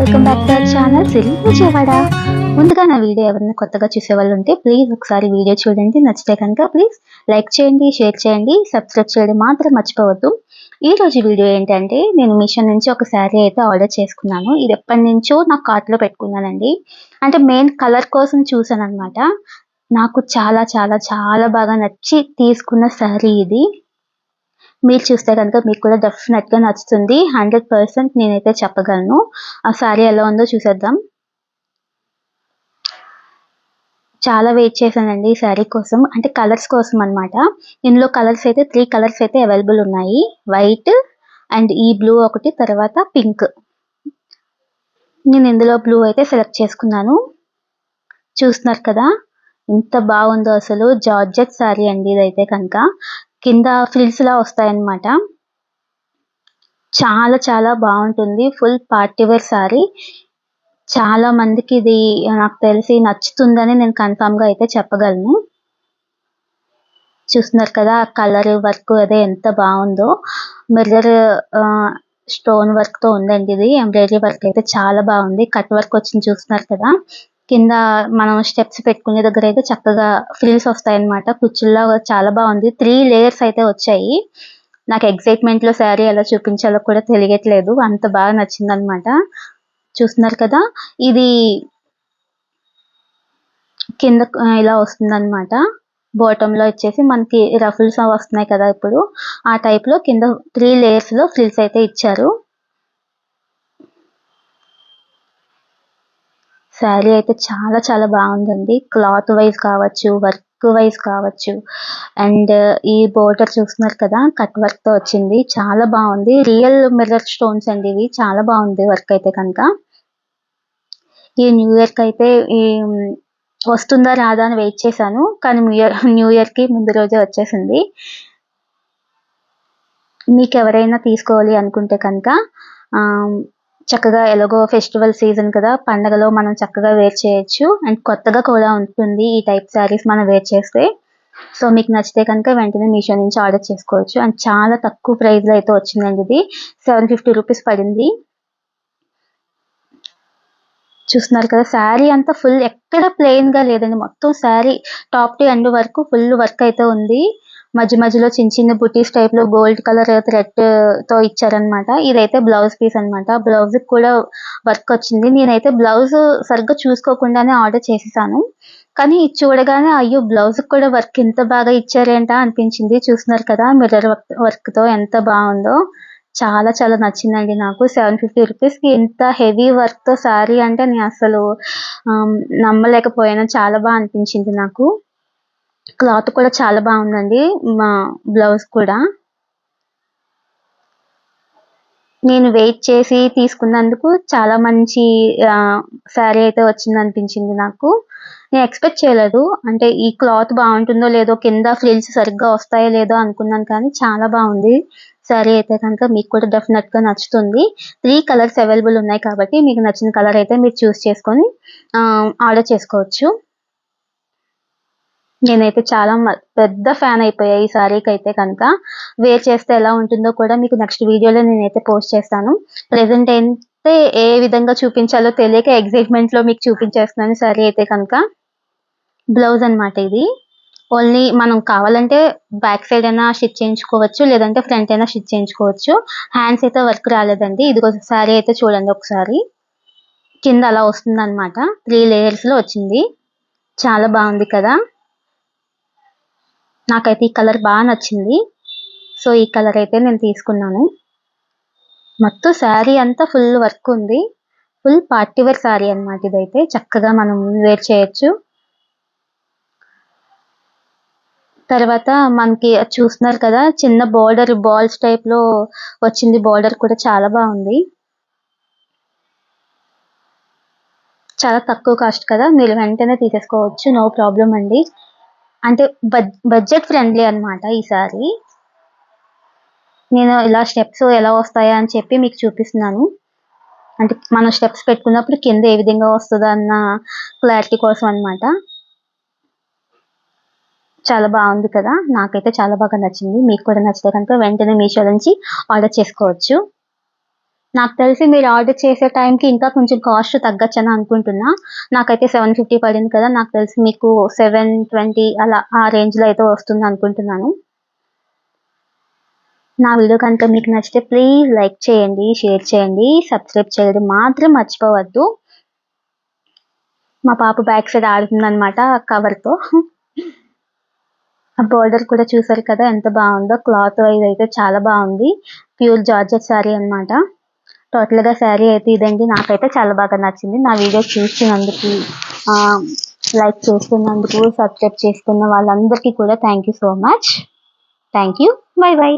Welcome back to our channel Siri Vijayawada. ముందుగా నా video ఎవరైనా కొత్తగా చూసేవాళ్ళు ఉంటే ప్లీజ్ ఒకసారి వీడియో చూడండి. నచ్చితే కనుక ప్లీజ్ లైక్ చేయండి, షేర్ చేయండి, సబ్స్క్రైబ్ చేయడం మాత్రం మర్చిపోవద్దు. ఈ రోజు వీడియో ఏంటంటే నేను మీషో నుంచి ఒక శారీ అయితే ఆర్డర్ చేసుకున్నాను. ఇది ఎప్పటి నుంచో నా కార్ట్లో పెట్టుకున్నానండి. అంటే మెయిన్ కలర్ కోసం చూసాను అనమాట. నాకు చాలా చాలా చాలా బాగా నచ్చి తీసుకున్న శారీ ఇది. మీరు చూస్తే కనుక మీకు కూడా డెఫినెట్‌గా నచ్చుతుంది. 100% నేనైతే చెప్పగలను. ఆ శారీ ఎలా ఉందో చూసేద్దాం. చాలా వెయిట్ చేశానండి ఈ శారీ కోసం. అంటే కలర్స్ కోసం అన్నమాట. ఇందులో కలర్స్ అయితే 3 కలర్స్ అయితే అవైలబుల్ ఉన్నాయి. వైట్ అండ్ ఈ బ్లూ ఒకటి, తర్వాత పింక్. నేను ఇందులో బ్లూ అయితే సెలెక్ట్ చేసుకున్నాను. చూస్తున్నారు కదా ఎంత బాగుందో అసలు. జార్జెట్ శారీ అండి ఇదైతే కనుక. కింద ఫ్రిల్స్ లా వస్తాయన్నమాట. చాలా చాలా బాగుంటుంది. Full party wear sari. చాలా మందికి ఇది నాకు తెలిసి నచ్చుతుందని నేను కన్ఫర్మ్ గా అయితే చెప్పగలను. చూస్తున్నారు కదా కలర్ వర్క్ అదే ఎంత బాగుందో. మిర్రర్ స్టోన్ వర్క్ తో ఉందండి ఇది. ఎంబ్రాయిడరీ వర్క్ అయితే చాలా బాగుంది. కట్ వర్క్ వచ్చింది చూస్తున్నారు కదా. కింద మనం స్టెప్స్ పెట్టుకునే దగ్గర అయితే చక్కగా ఫ్రిల్స్ వస్తాయన్నమాట. కుచ్చుల్లా చాలా బాగుంది. 3 లేయర్స్ అయితే వచ్చాయి. నాకు ఎక్సైట్మెంట్ లో శారీ ఎలా చూపించాలో కూడా తెలియట్లేదు. అంత బాగా నచ్చింది అనమాట. చూస్తున్నారు కదా ఇది కింద ఇలా వస్తుంది అనమాట. బాటమ్ లో వచ్చేసి మనకి రఫుల్స్ వస్తున్నాయి కదా ఇప్పుడు. ఆ టైప్ లో కింద 3 లేయర్స్ లో ఫ్రిల్స్ అయితే ఇచ్చారు. శారీ అయితే చాలా చాలా బాగుందండి. క్లాత్ వైజ్ కావచ్చు, వర్క్ వైజ్ కావచ్చు, అండ్ ఈ బోర్డర్ చూస్తున్నారు కదా కట్ వర్క్ తో వచ్చింది. చాలా బాగుంది. రియల్ మిర్రర్ స్టోన్స్ అండి ఇవి. చాలా బాగుంది వర్క్ అయితే కనుక. ఈ న్యూ ఇయర్ కి అయితే ఈ వస్తుందా రాదా అని వెయిట్ చేశాను. కానీ న్యూ ఇయర్ కి ముందు రోజే వచ్చేసింది. మీకు ఎవరైనా తీసుకోవాలి అనుకుంటే కనుక చక్కగా ఎలాగో ఫెస్టివల్ సీజన్ కదా, పండగలో మనం చక్కగా వేర్ చేయొచ్చు. అండ్ కొత్తగా కూడా ఉంటుంది ఈ టైప్ శారీస్ మనం వేర్ చేస్తే. సో మీకు నచ్చితే కనుక వెంటనే మీషో నుంచి ఆర్డర్ చేసుకోవచ్చు. అండ్ చాలా తక్కువ ప్రైస్ లో అయితే వచ్చిందండి ఇది. 750 రూపీస్ పడింది. చూస్తున్నారు కదా శారీ అంతా ఫుల్ ఎక్కడ ప్లెయిన్ గా లేదండి. మొత్తం శారీ టాప్ టు ఎండ్ వరకు ఫుల్ వర్క్ అయితే ఉంది. మధ్య మధ్యలో చిన్న చిన్న బుటీస్ టైప్ లో గోల్డ్ కలర్ థ్రెడ్ తో ఇచ్చారనమాట. ఇదైతే బ్లౌజ్ పీస్ అనమాట. బ్లౌజ్ కూడా వర్క్ వచ్చింది. నేనైతే బ్లౌజ్ సరిగ్గా చూసుకోకుండానే ఆర్డర్ చేసేసాను. కానీ ఇది చూడగానే అయ్యో బ్లౌజ్ కూడా వర్క్ ఇంత బాగా ఇచ్చారేంటా అనిపించింది. చూస్తున్నారు కదా మిర్రర్ వర్క్ తో ఎంత బాగుందో. చాలా చాలా నచ్చిందండి నాకు. 750 రూపీస్‌కి ఇంత హెవీ వర్క్‌తో శారీ అంటే నేను అసలు నమ్మలేకపోయాను. చాలా అనిపించింది నాకు. క్లాత్ కూడా చాలా బాగుందండి. మా బ్లౌజ్ కూడా. నేను వెయిట్ చేసి తీసుకున్నందుకు చాలా మంచి శారీ అయితే వచ్చిందనిపించింది నాకు. నేను ఎక్స్‌పెక్ట్ చేయలేదు. అంటే ఈ క్లాత్ బాగుంటుందో లేదో, కింద ఫ్రిల్స్ సరిగ్గా వస్తాయో లేదో అనుకున్నాను కానీ చాలా బాగుంది. శారీ అయితే కనుక మీకు కూడా డెఫినెట్‌గా నచ్చుతుంది. 3 కలర్స్ అవైలబుల్ ఉన్నాయి కాబట్టి మీకు నచ్చిన కలర్ అయితే మీరు చూస్ చేసుకొని ఆర్డర్ చేసుకోవచ్చు. నేనైతే చాలా పెద్ద ఫ్యాన్ అయిపోయా ఈ శారీకైతే కనుక. వేర్ చేస్తే ఎలా ఉంటుందో కూడా మీకు నెక్స్ట్ వీడియోలో నేనైతే పోస్ట్ చేస్తాను. ప్రెజెంట్ అయితే ఏ విధంగా చూపించాలో తెలియక ఎక్సైట్మెంట్ లో మీకు చూపించేస్తున్నాను శారీ అయితే కనుక. బ్లౌజ్ అన్నమాట ఇది. ఓన్లీ మనం కావాలంటే బ్యాక్ సైడ్ అయినా స్టిచ్ చేయించుకోవచ్చు, లేదంటే ఫ్రంట్ అయినా స్టిచ్ చేయించుకోవచ్చు. హ్యాండ్స్ అయితే వర్క్ రాలేదండి. ఇదిగో శారీ అయితే చూడండి ఒకసారి. కింద అలా వస్తుందన్నమాట. 3 లేయర్స్ లో వచ్చింది. చాలా బాగుంది కదా. నాకైతే ఈ కలర్ బాగా నచ్చింది. సో ఈ కలర్ అయితే నేను తీసుకున్నాను. మొత్తం శారీ అంతా ఫుల్ వర్క్ ఉంది. ఫుల్ పార్టీ వేర్ శారీ అన్నమాట ఇదైతే. చక్కగా మనం వేర్ చేయొచ్చు. తర్వాత మనకి చూస్తున్నారు కదా చిన్న బోర్డర్ బాల్స్ టైప్ లో వచ్చింది. బోర్డర్ కూడా చాలా బాగుంది. చాలా తక్కువ కాస్ట్ కదా, మీరు వెంటనే తీసేసుకోవచ్చు. నో ప్రాబ్లం అండి. అంటే బడ్జెట్ ఫ్రెండ్లీ అన్నమాట ఈ సారీ. నేను ఇలా స్టెప్స్ ఎలా వస్తాయా అని చెప్పి మీకు చూపిస్తున్నాను. అంటే మనం స్టెప్స్ పెట్టుకున్నప్పుడు కింద ఏ విధంగా వస్తుందో అన్న క్లారిటీ కోసం అన్నమాట. చాలా బాగుంది కదా. నాకైతే చాలా బాగా నచ్చింది. మీకు కూడా నచ్చితే కనుక వెంటనే మీషో నుంచి ఆర్డర్ చేసుకోవచ్చు. నాకు తెలిసి మీరు ఆర్డర్ చేసే టైంకి ఇంకా కొంచెం కాస్ట్ తగ్గొచ్చని అనుకుంటున్నా. నాకైతే 750 పడింది కదా! నాకు తెలిసి మీకు 720 అలా ఆ రేంజ్‌లో అయితే వస్తుందనుకుంటున్నాను. నా వీడియో కనుక మీకు నచ్చితే ప్లీజ్ లైక్ చేయండి, షేర్ చేయండి, సబ్స్క్రైబ్ చేయడం మాత్రం మర్చిపోవద్దు. మా పాప బ్యాక్ సైడ్ ఆడుతుందనమాట కవర్‌తో. ఆ బోర్డర్ కూడా చూసారు కదా ఎంత బాగుందో. క్లాత్ వైజ్ అయితే చాలా బాగుంది. ప్యూర్ జార్జెట్ శారీ అనమాట. టోటల్‌గా శారీ అయితే ఇదండి. నాకైతే చాలా బాగా నచ్చింది. నా వీడియో చూస్తున్నందుకు, లైక్ చేస్తున్నందుకు, సబ్స్క్రైబ్ చేసుకున్న వాళ్ళందరికీ కూడా thank you so much. Thank you. By by.